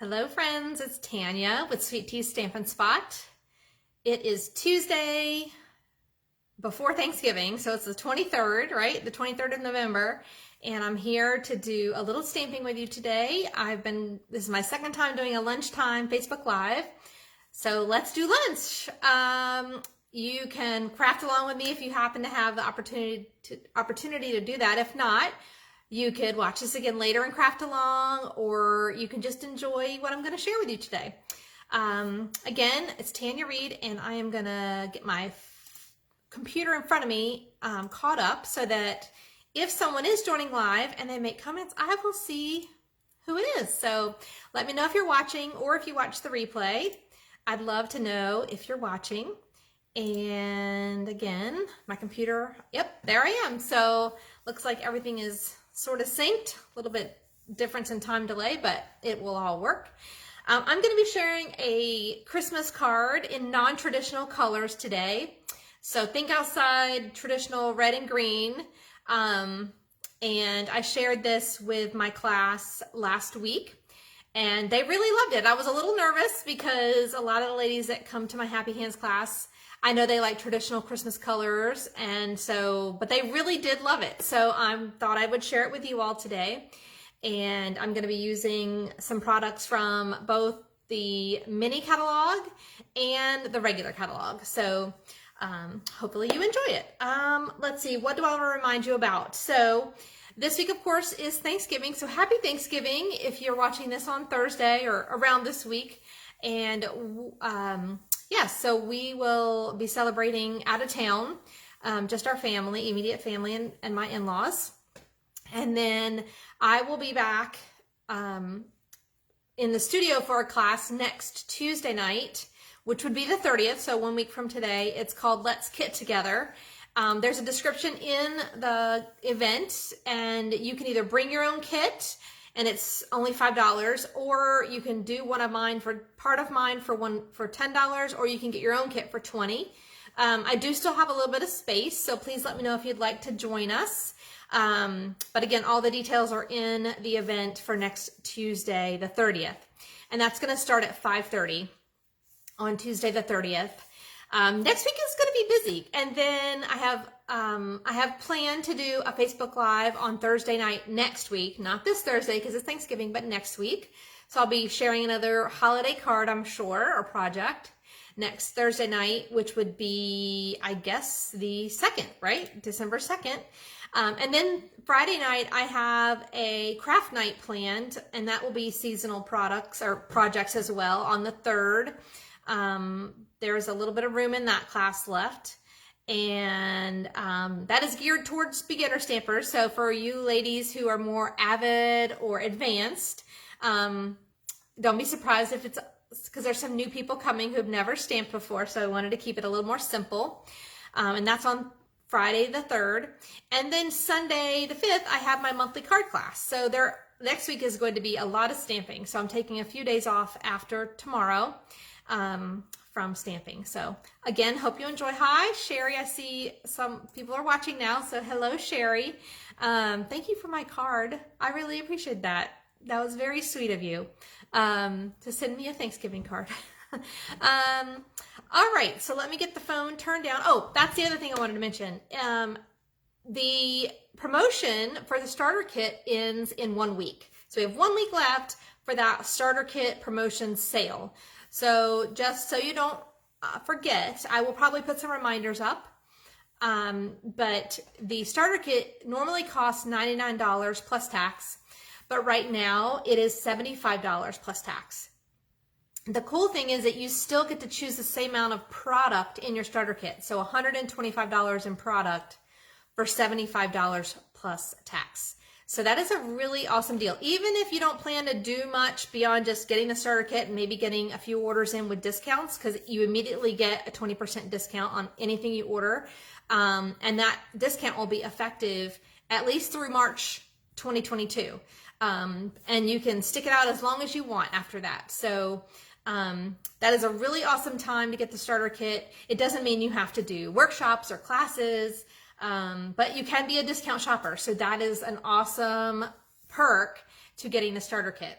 Hello friends, it's Tanya with Sweet Tea Stampin' Spot. It is Tuesday before Thanksgiving, so it's the 23rd, right? The 23rd of November, and I'm here to do a little stamping with you today. This is my second time doing a lunchtime Facebook Live, so let's do lunch. You can craft along with me if you happen to have the opportunity to do that. If not, you could watch this again later and craft along, or you can just enjoy what I'm going to share with you today. Again, it's Tanya Reed, and I am going to get my computer in front of me caught up so that if someone is joining live and they make comments, I will see who it is. So let me know if you're watching or if you watch the replay. I'd love to know if you're watching. And again, my computer, yep, there I am. So looks like everything is sort of synced, a little bit difference in time delay, but it will all work. I'm going to be sharing a Christmas card in non-traditional colors today. So think outside traditional red and green. And I shared this with my class last week and they really loved it. I was a little nervous because a lot of the ladies that come to my Happy Hands class, I know they like traditional Christmas colors, and so, but they really did love it. So I thought I would share it with you all today. And I'm going to be using some products from both the mini catalog and the regular catalog. So hopefully you enjoy it. Let's see, what do I want to remind you about? So this week, of course, is Thanksgiving. So happy Thanksgiving if you're watching this on Thursday or around this week. And yes, so we will be celebrating out of town, just our family, immediate family, and my in-laws. And then I will be back in the studio for a class next Tuesday night, which would be the 30th, so 1 week from today. It's called Let's Kit Together. There's a description in the event, and you can either bring your own kit, and it's only $5, or you can do one of mine for $10, or you can get your own kit for $20. I do still have a little bit of space, so please let me know if you'd like to join us. But again, all the details are in the event for next Tuesday, the 30th, and that's going to start at 5:30 on Tuesday the 30th. Next week is going to be busy, and then I have planned to do a Facebook Live on Thursday night next week, not this Thursday because it's Thanksgiving, but next week. So I'll be sharing another holiday card, I'm sure, or project next Thursday night, which would be, I guess, the 2nd, right? December 2nd. And then Friday night, I have a craft night planned, and that will be seasonal products or projects as well on the 3rd. There's a little bit of room in that class left, and that is geared towards beginner stampers. So for you ladies who are more avid or advanced, don't be surprised if it's because there's some new people coming who've never stamped before, so I wanted to keep it a little more simple. And that's on Friday the 3rd. And then Sunday the 5th, I have my monthly card class. So next week is going to be a lot of stamping. So I'm taking a few days off after tomorrow from stamping. So again, hope you enjoy. Hi, Sherry. I see some people are watching now. So hello, Sherry. Thank you for my card. I really appreciate that. That was very sweet of you to send me a Thanksgiving card. All right, so let me get the phone turned down. Oh, that's the other thing I wanted to mention. The promotion for the starter kit ends in 1 week. So we have 1 week left for that starter kit promotion sale. So just so you don't forget, I will probably put some reminders up. But the starter kit normally costs $99 plus tax, but right now it is $75 plus tax. The cool thing is that you still get to choose the same amount of product in your starter kit. So $125 in product for $75 plus tax. So that is a really awesome deal. Even if you don't plan to do much beyond just getting the starter kit and maybe getting a few orders in with discounts, because you immediately get a 20% discount on anything you order. And that discount will be effective at least through March 2022. And you can stick it out as long as you want after that. So that is a really awesome time to get the starter kit. It doesn't mean you have to do workshops or classes, but you can be a discount shopper. So that is an awesome perk to getting the starter kit.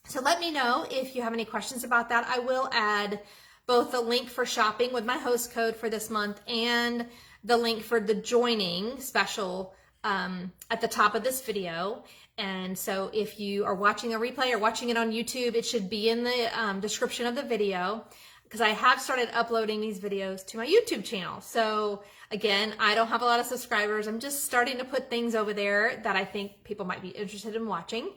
So let me know if you have any questions about that. I will add both the link for shopping with my host code for this month and the link for the joining special at the top of this video. And so if you are watching a replay or watching it on YouTube, it should be in the description of the video, because I have started uploading these videos to my YouTube channel. So again, I don't have a lot of subscribers. I'm just starting to put things over there that I think people might be interested in watching.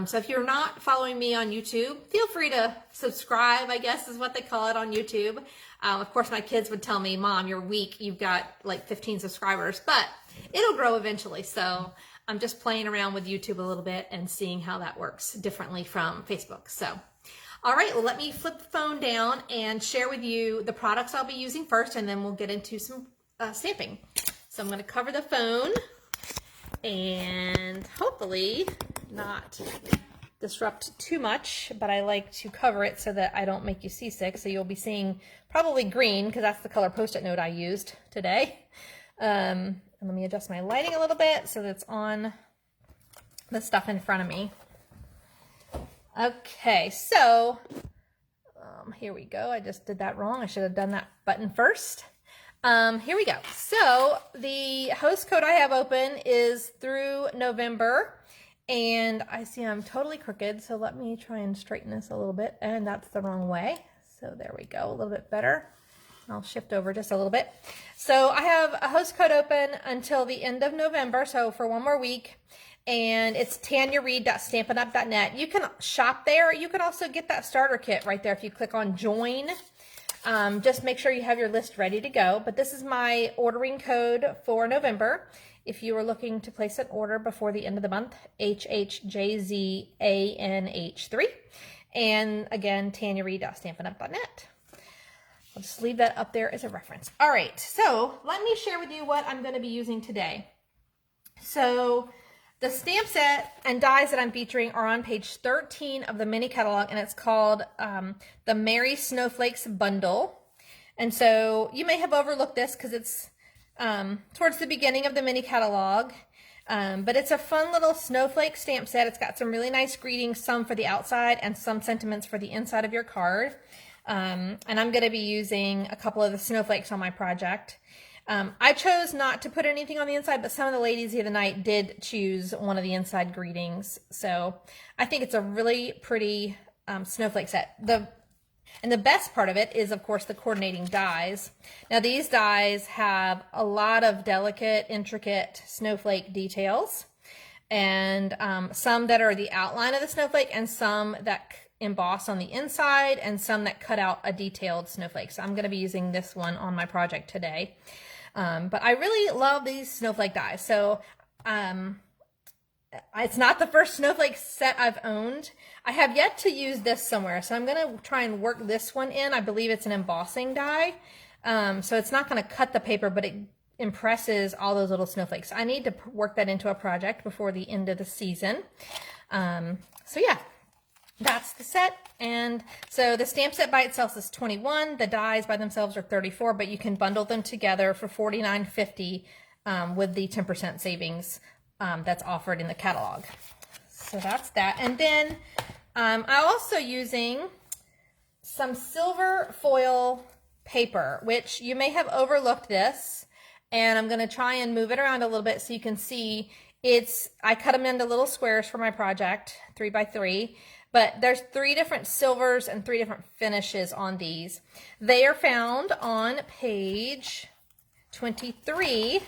So if you're not following me on YouTube, feel free to subscribe, I guess is what they call it on YouTube. Of course, my kids would tell me, Mom, you're weak. You've got like 15 subscribers, but it'll grow eventually. So I'm just playing around with YouTube a little bit and seeing how that works differently from Facebook. So, all right, well, let me flip the phone down and share with you the products I'll be using first, and then we'll get into some stamping. So I'm going to cover the phone and hopefully not disrupt too much, but I like to cover it so that I don't make you seasick. So you'll be seeing probably green, because that's the color Post-it note I used today. And let me adjust my lighting a little bit so that it's on the stuff in front of me. Okay, so here we go. I just did that wrong. I should have done that button first. Here we go. So the host code I have open is through November, and I see I'm totally crooked. So let me try and straighten this a little bit, and that's the wrong way. So there we go, a little bit better. I'll shift over just a little bit. So I have a host code open until the end of November, so for one more week. And it's tanyareed.stampinup.net. You can shop there. You can also get that starter kit right there if you click on join. Just make sure you have your list ready to go. But this is my ordering code for November. If you are looking to place an order before the end of the month, HHJZANH3. And again, tanyareed.stampinup.net. I'll just leave that up there as a reference. All right, so let me share with you what I'm going to be using today. So the stamp set and dies that I'm featuring are on page 13 of the mini catalog, and it's called the Merry Snowflakes Bundle. And so you may have overlooked this because it's towards the beginning of the mini catalog, but it's a fun little snowflake stamp set. It's got some really nice greetings, some for the outside and some sentiments for the inside of your card. And I'm going to be using a couple of the snowflakes on my project. I chose not to put anything on the inside, but some of the ladies the other night did choose one of the inside greetings. So I think it's a really pretty snowflake set. And the best part of it is, of course, the coordinating dies. Now, these dies have a lot of delicate, intricate snowflake details, and some that are the outline of the snowflake, and some that emboss on the inside, and some that cut out a detailed snowflake. So I'm going to be using this one on my project today. But I really love these snowflake dies. So it's not the first snowflake set I've owned. I have yet to use this somewhere, so I'm going to try and work this one in. I believe it's an embossing die. So it's not going to cut the paper, but it impresses all those little snowflakes. I need to work that into a project before the end of the season. So yeah. That's the set. And so the stamp set by itself is $21. The dies by themselves are $34, but you can bundle them together for $49.50 with the 10% savings that's offered in the catalog. So that's that. And then I'm also using some silver foil paper, which you may have overlooked this. And I'm going to try and move it around a little bit so you can see I cut them into little squares for my project, 3 by 3. But there's 3 different silvers and 3 different finishes on these. They are found on page 23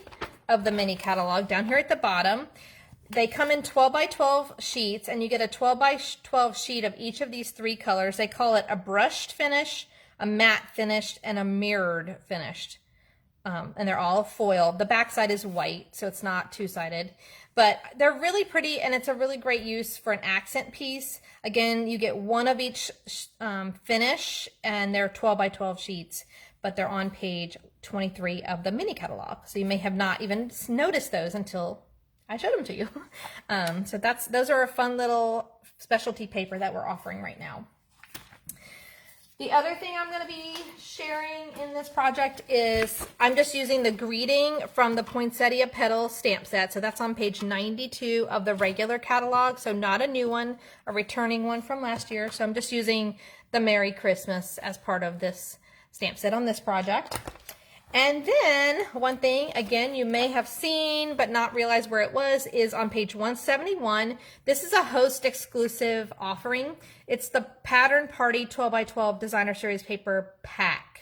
of the mini catalog down here at the bottom. They come in 12 by 12 sheets, and you get a 12 by 12 sheet of each of these 3 colors. They call it a brushed finish, a matte finished, and a mirrored finished. And they're all foil. The back side is white, so it's not two-sided. But they're really pretty, and it's a really great use for an accent piece. Again, you get one of each finish, and they're 12 by 12 sheets, but they're on page 23 of the mini catalog. So you may have not even noticed those until I showed them to you. So those are a fun little specialty paper that we're offering right now. The other thing I'm going to be sharing in this project is I'm just using the greeting from the Poinsettia Petals stamp set. So that's on page 92 of the regular catalog. So not a new one, a returning one from last year. So I'm just using the Merry Christmas as part of this stamp set on this project. And then one thing, again, you may have seen but not realized where it was, is on page 171. This is a host exclusive offering. It's the Pattern Party 12 by 12 Designer Series paper pack.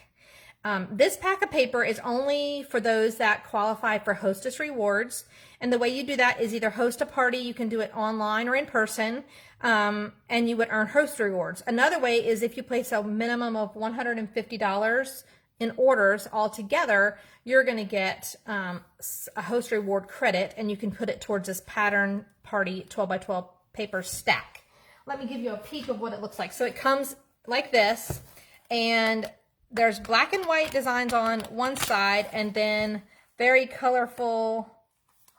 This pack of paper is only for those that qualify for Hostess Rewards. And the way you do that is either host a party, you can do it online or in person, and you would earn host rewards. Another way is if you place a minimum of $150 in orders altogether, you're going to get a host reward credit, and you can put it towards this Pattern Party 12 by 12 paper stack. Let me give you a peek of what it looks like. So it comes like this, and there's black and white designs on one side, and then very colorful,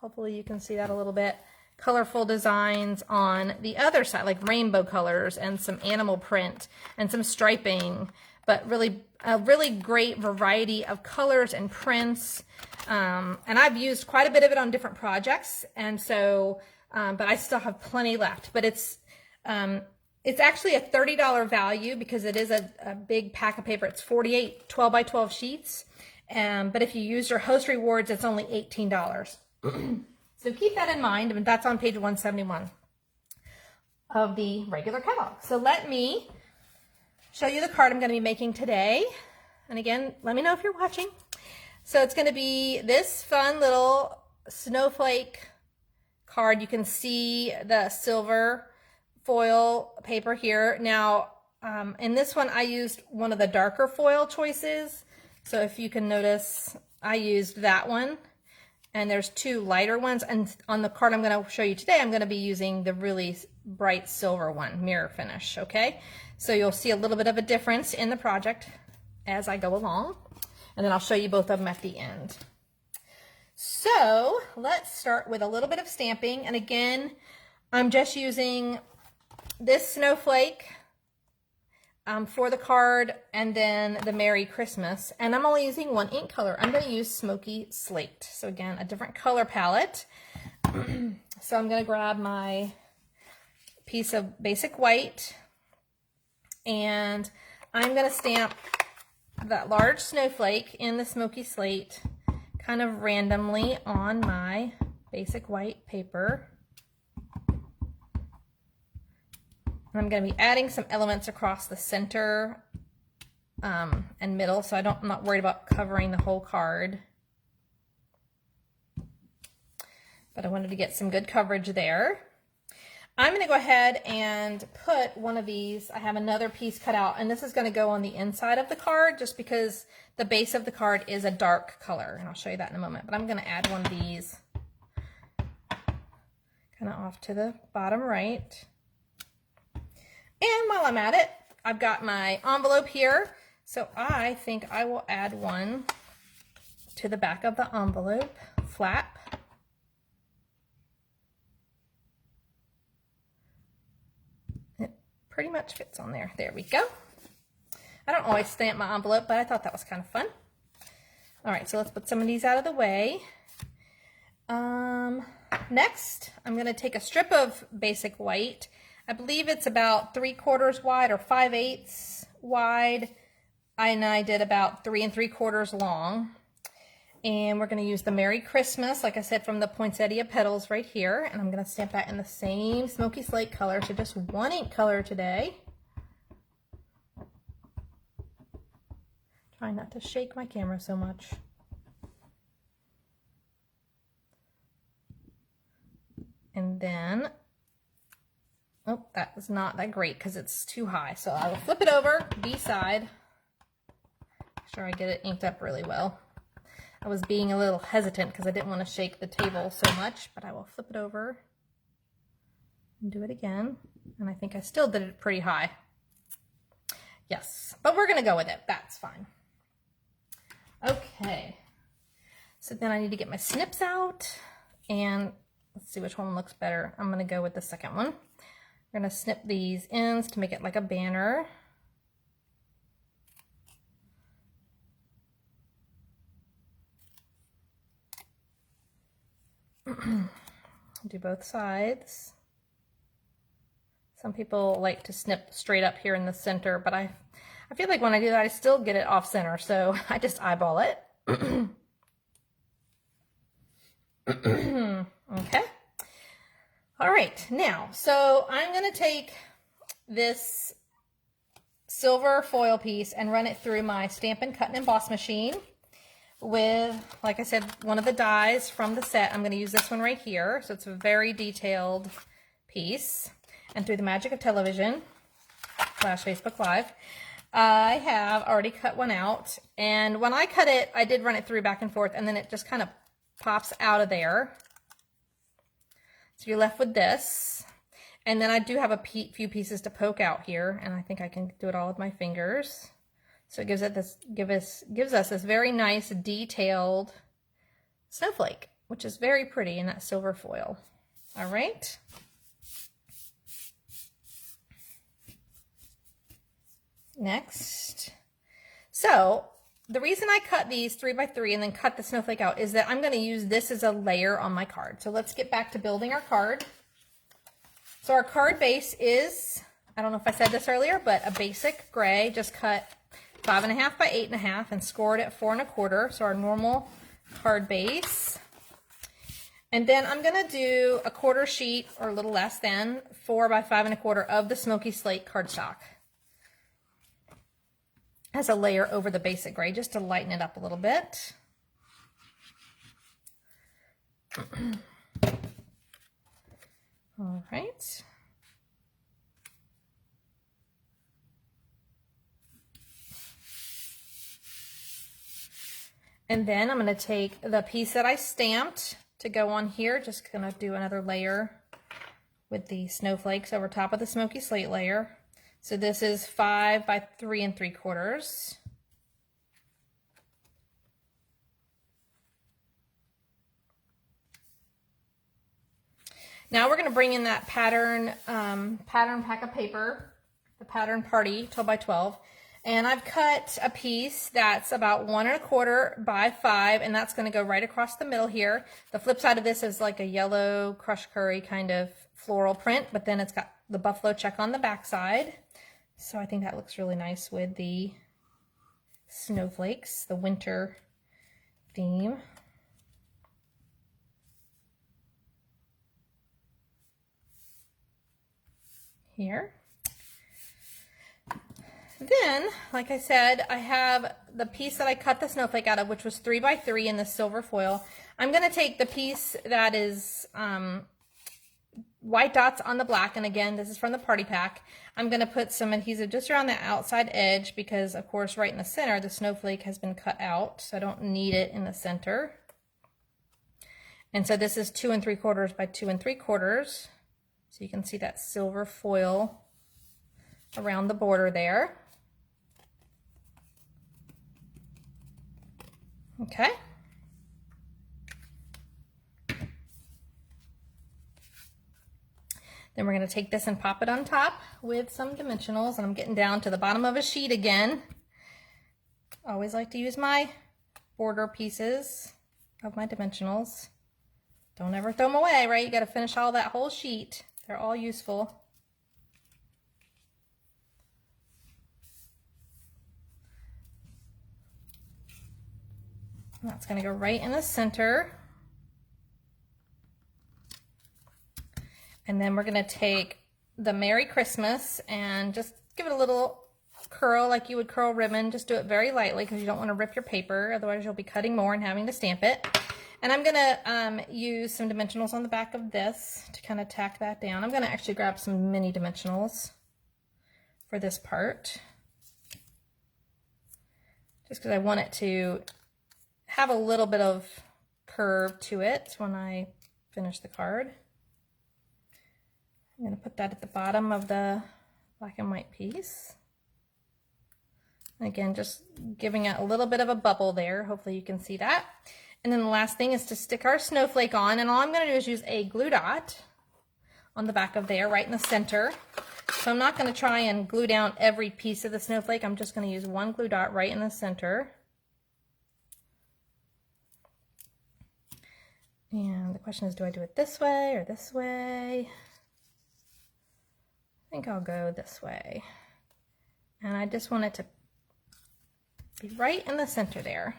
hopefully you can see that a little bit, colorful designs on the other side, like rainbow colors and some animal print and some striping, but really a really great variety of colors and prints. And I've used quite a bit of it on different projects, and so, but I still have plenty left. But it's actually a $30 value because it is a big pack of paper. It's 48 12 by 12 sheets. But if you use your host rewards, it's only $18. So keep that in mind, and that's on page 171 of the regular catalog. So let me show you the card I'm going to be making today. And again, let me know if you're watching. So it's going to be this fun little snowflake card. You can see the silver foil paper here. Now, in this one, I used one of the darker foil choices. So if you can notice, I used that one. And there's two lighter ones. And on the card I'm going to show you today, I'm going to be using the really bright silver one, mirror finish, okay? So you'll see a little bit of a difference in the project as I go along. And then I'll show you both of them at the end. So let's start with a little bit of stamping. And again, I'm just using this snowflake for the card, and then the Merry Christmas. And I'm only using one ink color. I'm going to use Smoky Slate. So again, a different color palette. So I'm going to grab my piece of basic white, and I'm going to stamp that large snowflake in the Smoky Slate kind of randomly on my basic white paper. I'm going to be adding some elements across the center and middle, so I'm not worried about covering the whole card. But I wanted to get some good coverage there. I'm going to go ahead and put one of these. I have another piece cut out, and this is going to go on the inside of the card just because the base of the card is a dark color, and I'll show you that in a moment. But I'm going to add one of these kind of off to the bottom right. And while I'm at it, I've got my envelope here. So I think I will add one to the back of the envelope flap. It pretty much fits on there. There we go. I don't always stamp my envelope, but I thought that was kind of fun. All right, so let's put some of these out of the way. Next, I'm going to take a strip of basic white. I believe it's about 3/4 wide or 5/8 wide. And I did about 3 3/4 long. And we're going to use the Merry Christmas, like I said, from the Poinsettia Petals right here. And I'm going to stamp that in the same Smoky Slate color. So just one ink color today. Try not to shake my camera so much. And then, oh, that was not that great because it's too high. So I will flip it over, B-side. Make sure I get it inked up really well. I was being a little hesitant because I didn't want to shake the table so much, but I will flip it over and do it again. And I think I still did it pretty high. Yes, but we're going to go with it. That's fine. Okay. So then I need to get my snips out, and let's see which one looks better. I'm going to go with the second one. We're going to snip these ends to make it like a banner. Do both sides. Some people like to snip straight up here in the center, but I feel like when I do that, I still get it off center, so I just eyeball it. Okay. All right, now, so I'm going to take this silver foil piece and run it through my Stampin' Cut and Emboss machine with, like I said, one of the dies from the set. I'm going to use this one right here, so it's a very detailed piece. And through the magic of television / Facebook Live, I have already cut one out. And when I cut it, I did run it through back and forth, and then it just kind of pops out of there. So you're left with this. And then I do have a few pieces to poke out here, and I think I can do it all with my fingers. So it gives us this very nice detailed snowflake, which is very pretty in that silver foil. All right. Next. So the reason I cut these 3x3 and then cut the snowflake out is that I'm going to use this as a layer on my card. So let's get back to building our card. So our card base is, I don't know if I said this earlier, but a basic gray, just cut 5.5 by 8.5 and scored at 4 1/4. So our normal card base. And then I'm going to do a 1/4 sheet or a little less than 4 by 5 1/4 of the Smoky Slate cardstock as a layer over the basic gray, just to lighten it up a little bit. All right. And then I'm going to take the piece that I stamped to go on here, just going to do another layer with the snowflakes over top of the Smoky Slate layer. So this is 5 by 3 3/4. Now we're going to bring in that pattern pack of paper, the Pattern Party 12 by 12. And I've cut a piece that's about 1 1/4 by 5, and that's going to go right across the middle here. The flip side of this is like a yellow crushed curry kind of floral print, but then it's got the buffalo check on the back side. So I think that looks really nice with the snowflakes, the winter theme. Here. Then, like I said, I have the piece that I cut the snowflake out of, which was 3 by 3 in the silver foil. I'm going to take the piece that is white dots on the black, and again, this is from the party pack. I'm going to put some adhesive just around the outside edge because, of course, right in the center, the snowflake has been cut out, so I don't need it in the center. And so this is 2 3/4 by 2 3/4. So you can see that silver foil around the border there. Okay. Then we're going to take this and pop it on top with some dimensionals, and I'm getting down to the bottom of a sheet again. I always like to use my border pieces of my dimensionals. Don't ever throw them away, right? You got to finish all that whole sheet. They're all useful. That's going to go right in the center. And then we're going to take the Merry Christmas and just give it a little curl like you would curl ribbon. Just do it very lightly because you don't want to rip your paper. Otherwise you'll be cutting more and having to stamp it. And I'm going to use some dimensionals on the back of this to kind of tack that down. I'm going to actually grab some mini dimensionals for this part. Just because I want it to have a little bit of curve to it when I finish the card. I'm going to put that at the bottom of the black and white piece. And again, just giving it a little bit of a bubble there. Hopefully you can see that. And then the last thing is to stick our snowflake on. And all I'm going to do is use a glue dot on the back of there, right in the center. So I'm not going to try and glue down every piece of the snowflake. I'm just going to use one glue dot right in the center. And the question is, do I do it this way or this way? I think I'll go this way. And I just want it to be right in the center there.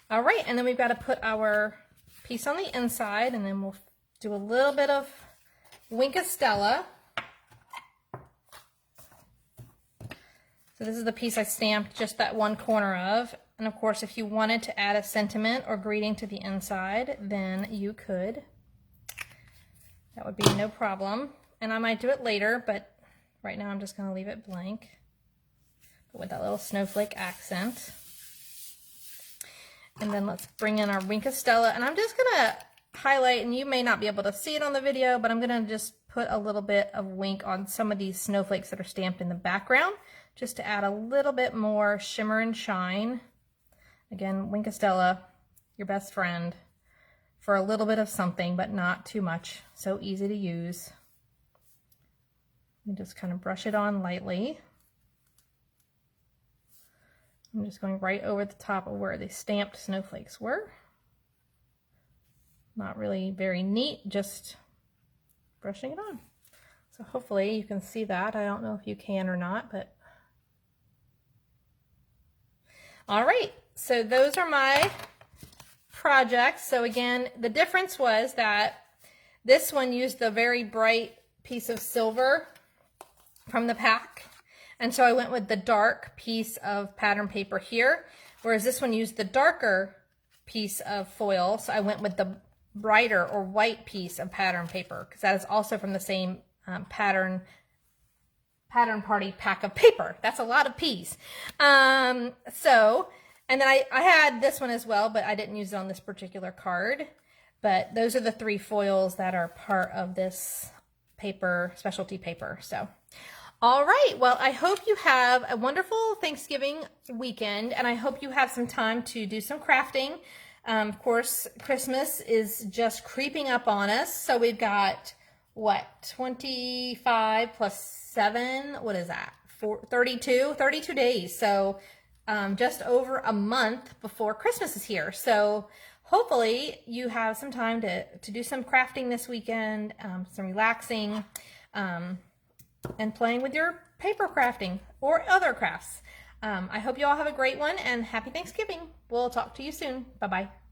All right, and then we've got to put our piece on the inside, and then we'll do a little bit of Wink of Stella. So this is the piece I stamped just that one corner of. And of course, if you wanted to add a sentiment or greeting to the inside, then you could. That would be no problem. And I might do it later, but right now I'm just going to leave it blank, but with that little snowflake accent. And then let's bring in our Wink of Stella. And I'm just going to highlight, and you may not be able to see it on the video, but I'm going to just put a little bit of wink on some of these snowflakes that are stamped in the background, just to add a little bit more shimmer and shine. Again, Wink of Stella, your best friend, for a little bit of something, but not too much. So easy to use. And just kind of brush it on lightly. I'm just going right over the top of where the stamped snowflakes were. Not really very neat, just brushing it on. So hopefully you can see that. I don't know if you can or not, but. All right, so those are my projects. So again, the difference was that this one used the very bright piece of silver from the pack. And so I went with the dark piece of pattern paper here, whereas this one used the darker piece of foil. So I went with the brighter or white piece of pattern paper, because that is also from the same pattern party pack of paper. That's a lot of P's. And then I had this one as well, but I didn't use it on this particular card. But those are the 3 foils that are part of this paper, specialty paper. So, all right. Well, I hope you have a wonderful Thanksgiving weekend, and I hope you have some time to do some crafting. Of course, Christmas is just creeping up on us. So we've got, what, 25 plus 7? What is that? 32 days. So just over a month before Christmas is here. So hopefully you have some time to do some crafting this weekend, some relaxing, and playing with your paper crafting or other crafts. I hope you all have a great one, and happy Thanksgiving. We'll talk to you soon. Bye-bye.